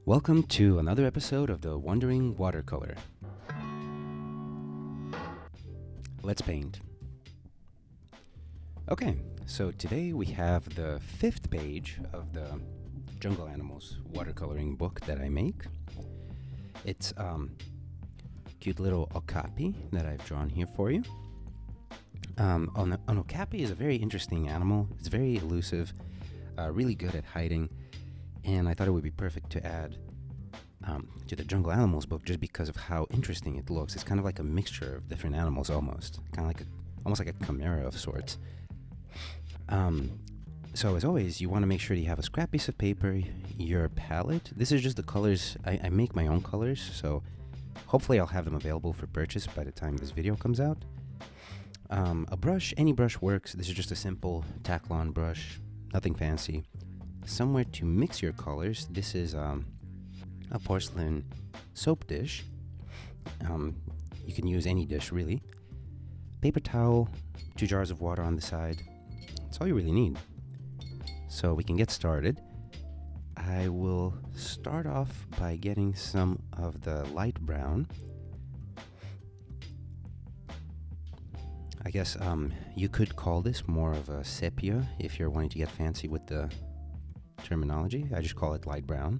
Welcome to another episode of the Wandering Watercolor. Let's paint. Okay, so today we have the 5th page of the Jungle Animals Watercoloring book that I make. It's cute little Okapi that I've drawn here for you. An Okapi is a very interesting animal. It's very elusive, really good at hiding, and I thought it would be perfect to add to the Jungle Animals book just because of how interesting it looks. It's kind of like a mixture of different animals almost. Kind of like almost like a chimera of sorts. So as always, you want to make sure you have a scrap piece of paper, your palette. This is just the colors. I make my own colors, so hopefully I'll have them available for purchase by the time this video comes out. A brush, any brush works. This is just a simple Taklon brush, nothing fancy. Somewhere to mix your colors. This is a porcelain soap dish. You can use any dish really. Paper towel, 2 jars of water on the side. That's all you really need. So we can get started. I will start off by getting some of the light brown. I guess you could call this more of a sepia if you're wanting to get fancy with the terminology. I just call it light brown.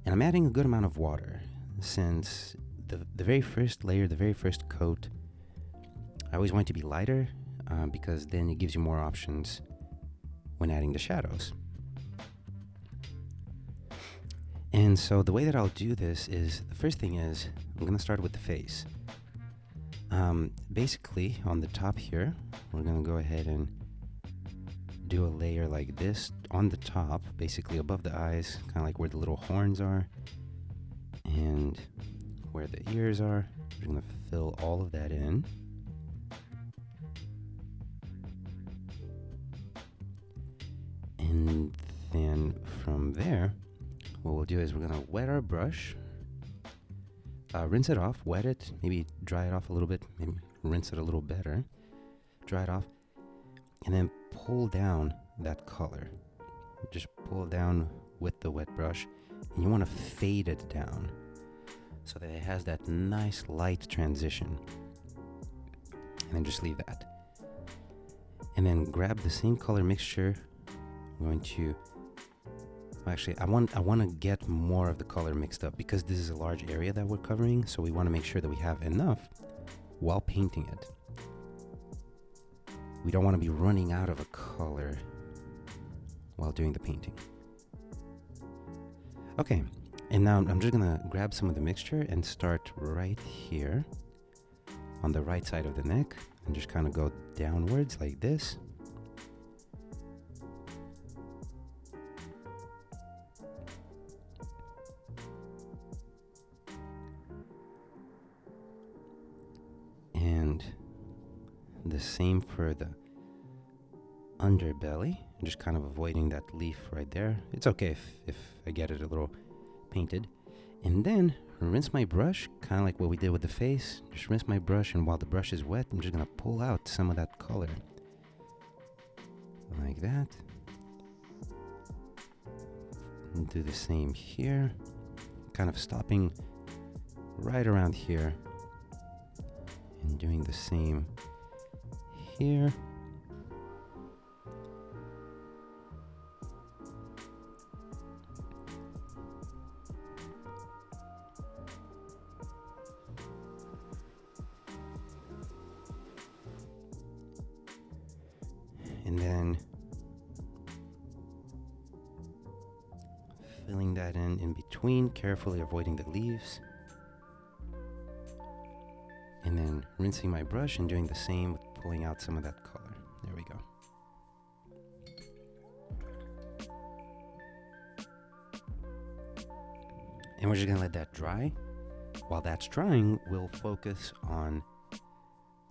And I'm adding a good amount of water since the very first layer, the very first coat, I always want it to be lighter because then it gives you more options when adding the shadows. And so the way that I'll do this is, the first thing is, I'm going to start with the face. Basically, on the top here, we're going to go ahead and do a layer like this on the top, basically above the eyes, kind of like where the little horns are and where the ears are. We're going to fill all of that in. And then from there, what we'll do is we're going to wet our brush, rinse it off, wet it, maybe dry it off a little bit, maybe rinse it a little better, dry it off, and then pull down that color. Just pull down with the wet brush, and you want to fade it down so that it has that nice light transition. And then just leave that. And then grab the same color mixture. I'm going to actually, I want to get more of the color mixed up because this is a large area that we're covering, so we want to make sure that we have enough while painting it. We don't want to be running out of a color while doing the painting. Okay, and now I'm just gonna grab some of the mixture and start right here on the right side of the neck and just kind of go downwards like this. And the same for the underbelly, just kind of avoiding that leaf right there. It's okay if I get it a little painted. And then rinse my brush, kind of like what we did with the face. Just rinse my brush, and while the brush is wet, I'm just gonna pull out some of that color. Like that. And do the same here. Kind of stopping right around here. And doing the same here. And then filling that in between, carefully avoiding the leaves. And then rinsing my brush and doing the same with pulling out some of that color. There we go. And we're just gonna let that dry. While that's drying, we'll focus on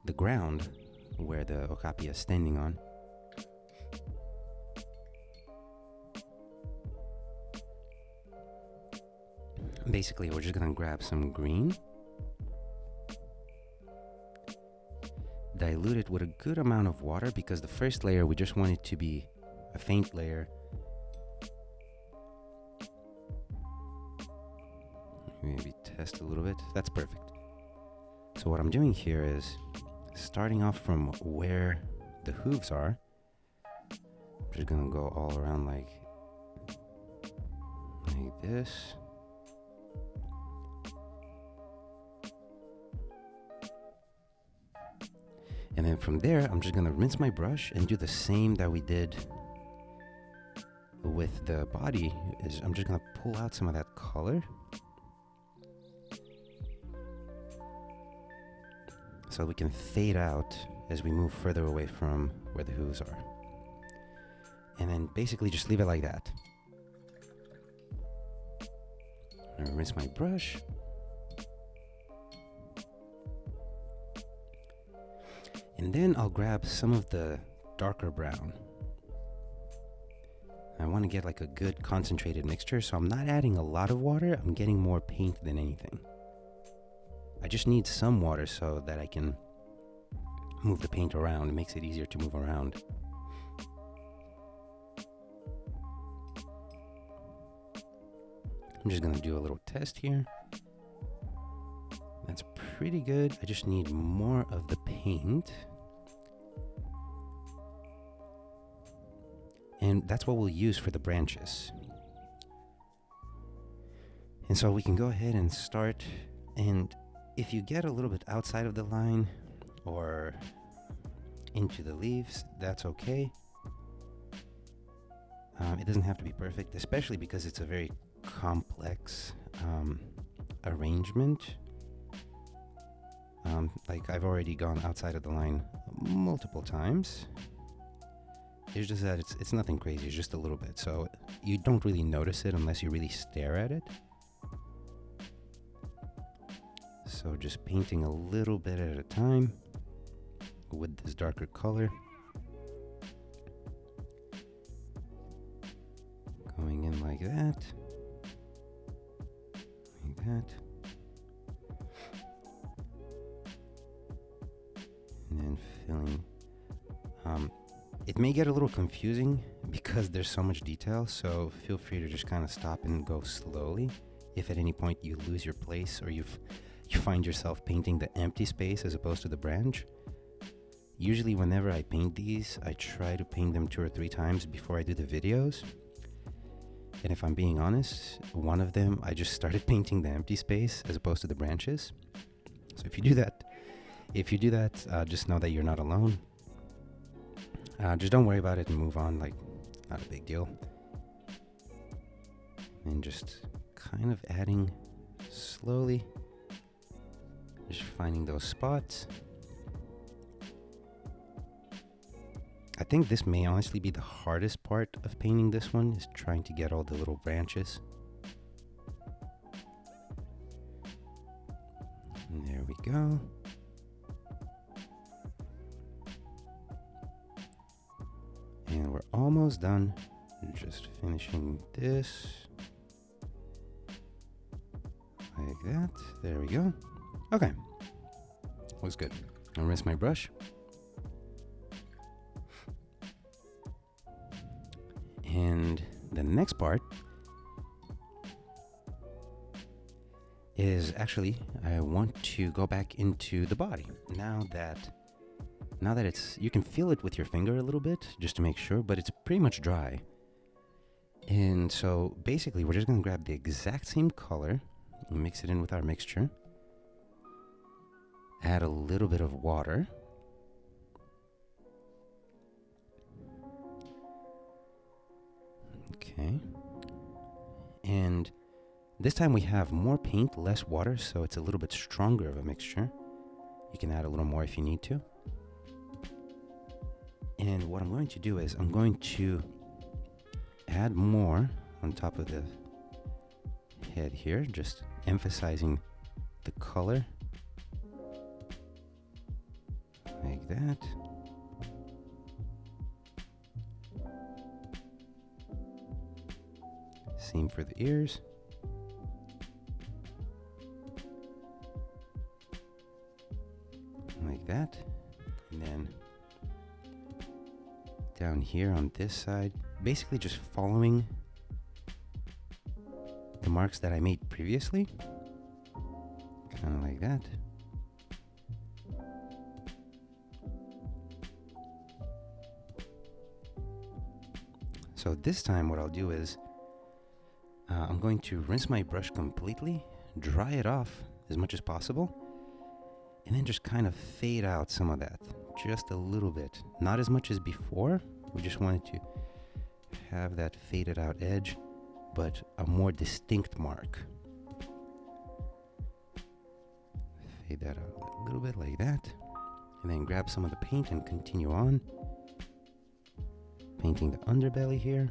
the ground where the Okapi is standing on. Basically, we're just gonna grab some green, dilute it with a good amount of water because the first layer we just want it to be a faint layer Maybe test a little bit. That's perfect. So what I'm doing here is starting off from where the hooves are. I'm just gonna go all around like this. And then from there, I'm just gonna rinse my brush and do the same that we did with the body. Is I'm just gonna pull out some of that color so we can fade out as we move further away from where the hooves are. And then basically just leave it like that. I'm gonna rinse my brush. And then I'll grab some of the darker brown. I want to get like a good concentrated mixture, so I'm not adding a lot of water. I'm getting more paint than anything. I just need some water so that I can move the paint around. It makes it easier to move around. I'm just going to do a little test here. That's pretty good. I just need more of the paint. And that's what we'll use for the branches. And so we can go ahead and start. And if you get a little bit outside of the line or into the leaves, that's okay. It doesn't have to be perfect, especially because it's a very complex arrangement. Like I've already gone outside of the line multiple times. It's just that it's nothing crazy, it's just a little bit. So you don't really notice it unless you really stare at it. So just painting a little bit at a time with this darker color. Going in like that. Like that. And then filling. It may get a little confusing because there's so much detail, so feel free to just kind of stop and go slowly. If at any point you lose your place or you find yourself painting the empty space as opposed to the branch. Usually whenever I paint these, I try to paint them 2 or 3 times before I do the videos. And if I'm being honest, one of them I just started painting the empty space as opposed to the branches. So if you do that, just know that you're not alone. Just don't worry about it and move on, like, not a big deal. And just kind of adding slowly, just finding those spots. I think this may honestly be the hardest part of painting this one, is trying to get all the little branches. And there we go. And we're almost done. Just finishing this. Like that. There we go. Okay. Looks good. I'll rinse my brush. And the next part is actually, I want to go back into the body. Now that it's, you can feel it with your finger a little bit just to make sure, but it's pretty much dry. And so basically we're just going to grab the exact same color and mix it in with our mixture. Add a little bit of water. Okay. And this time we have more paint, less water, so it's a little bit stronger of a mixture. You can add a little more if you need to. And what I'm going to do is I'm going to add more on top of the head here, just emphasizing the color. Like that. Same for the ears. Like that. And then down here on this side, basically just following the marks that I made previously. kind of like that. So this time what I'll do is I'm going to rinse my brush completely, dry it off as much as possible, and then just kind of fade out some of that, just a little bit. Not as much as before, we just wanted to have that faded out edge, but a more distinct mark. Fade that out a little bit like that, and then grab some of the paint and continue on, painting the underbelly here.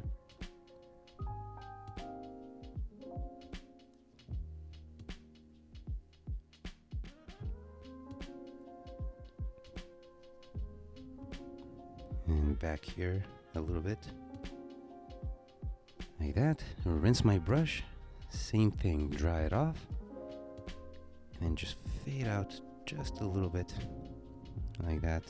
And back here a little bit. Like that. Rinse my brush. Same thing. Dry it off. And then just fade out just a little bit. Like that.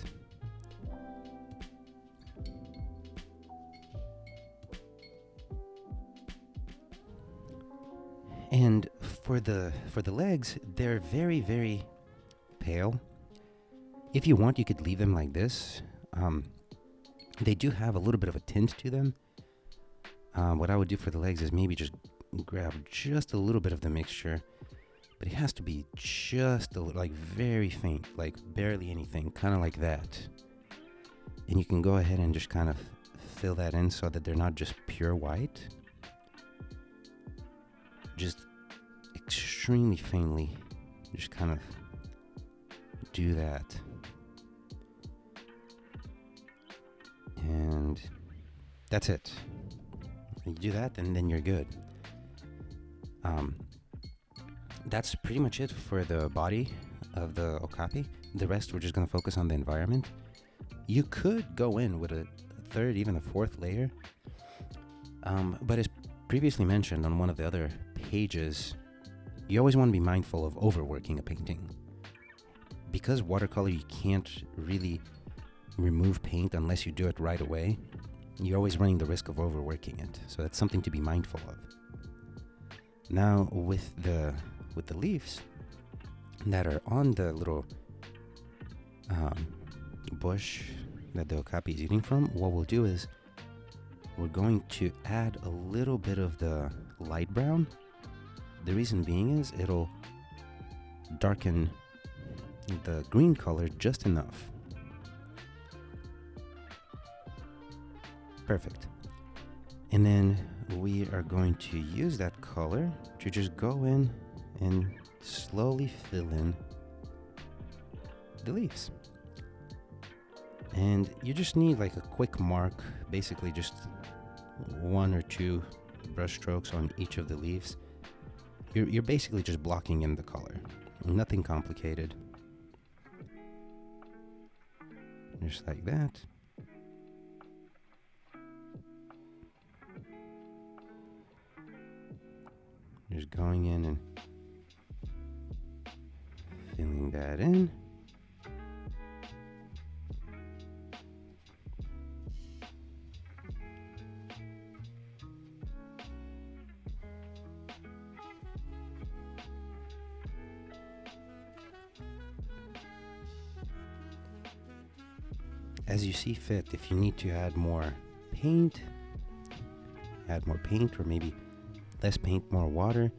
And for the legs, they're very, very pale. If you want, you could leave them like this. They do have a little bit of a tint to them. What I would do for the legs is maybe just grab just a little bit of the mixture, but it has to be just a little, like very faint, like barely anything, kind of like that. And you can go ahead and just kind of fill that in so that they're not just pure white. Just extremely faintly, just kind of do that. And that's it. You do that and then you're good. That's pretty much it for the body of the Okapi. The rest we're just going to focus on the environment. You could go in with a third, even a fourth layer. But as previously mentioned on one of the other pages, you always want to be mindful of overworking a painting. Because watercolor, you can't really remove paint unless you do it right away. You're always running the risk of overworking it. So that's something to be mindful of. Now with the leaves that are on the little bush that the Okapi is eating from, what we'll do is we're going to add a little bit of the light brown. The reason being is it'll darken the green color just enough. Perfect. And then we are going to use that color to just go in and slowly fill in the leaves. And you just need like a quick mark, basically just 1 or 2 brush strokes on each of the leaves. You're basically just blocking in the color. Nothing complicated. Just like that. Just going in and filling that in. As you see fit, if you need to add more paint, or maybe less paint, more water.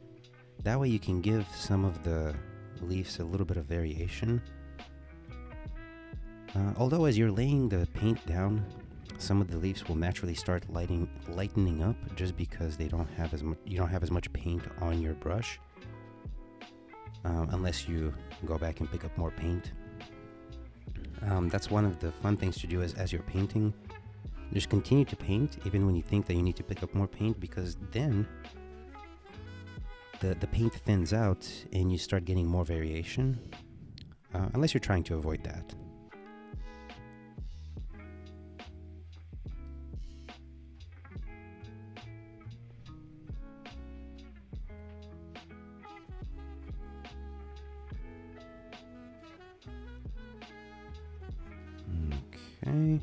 That way you can give some of the leaves a little bit of variation. Although as you're laying the paint down, some of the leaves will naturally start lightening up just because they don't have you don't have as much paint on your brush. Unless you go back and pick up more paint. That's one of the fun things to do is as you're painting, just continue to paint even when you think that you need to pick up more paint, because then the paint thins out and you start getting more variation, unless you're trying to avoid that. Okay.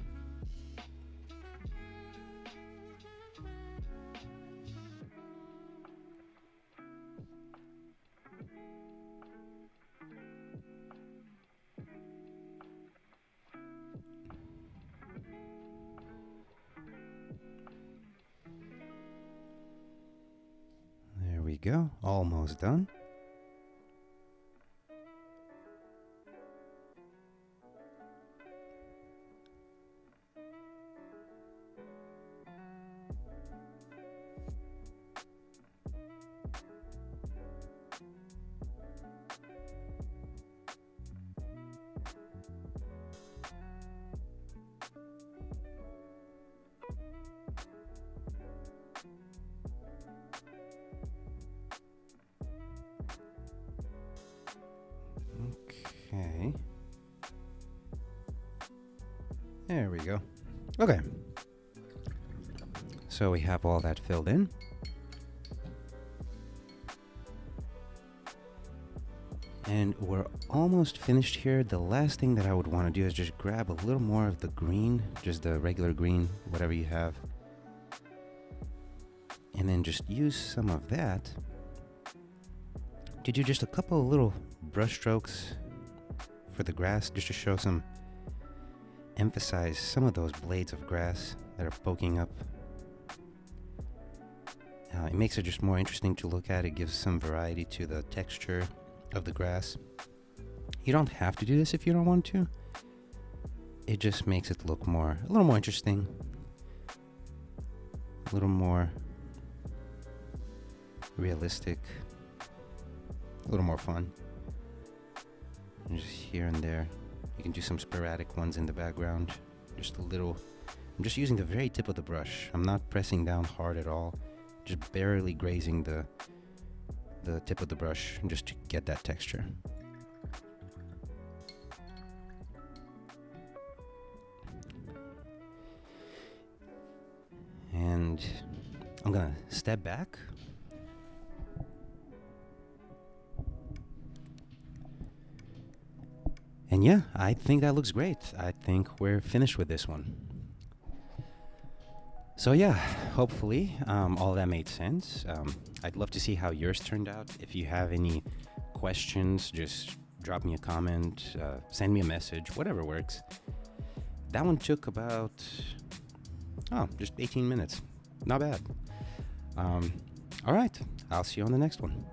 we go. Almost done. Okay. There we go. Okay. So we have all that filled in. And we're almost finished here. The last thing that I would want to do is just grab a little more of the green, just the regular green, whatever you have. And then just use some of that to do just a couple of little brush strokes for the grass, just to show some, emphasize some of those blades of grass that are poking up. It makes it just more interesting to look at. It gives some variety to the texture of the grass. You don't have to do this if you don't want to. It just makes it look a little more interesting, a little more realistic, a little more fun. And just here and there, you can do some sporadic ones in the background. Just a little. I'm just using the very tip of the brush. I'm not pressing down hard at all. Just barely grazing the tip of the brush just to get that texture. And I'm gonna step back. And yeah, I think that looks great. I think we're finished with this one. So yeah, hopefully all that made sense. I'd love to see how yours turned out. If you have any questions, just drop me a comment, send me a message, whatever works. That one took about, just 18 minutes. Not bad. All right, I'll see you on the next one.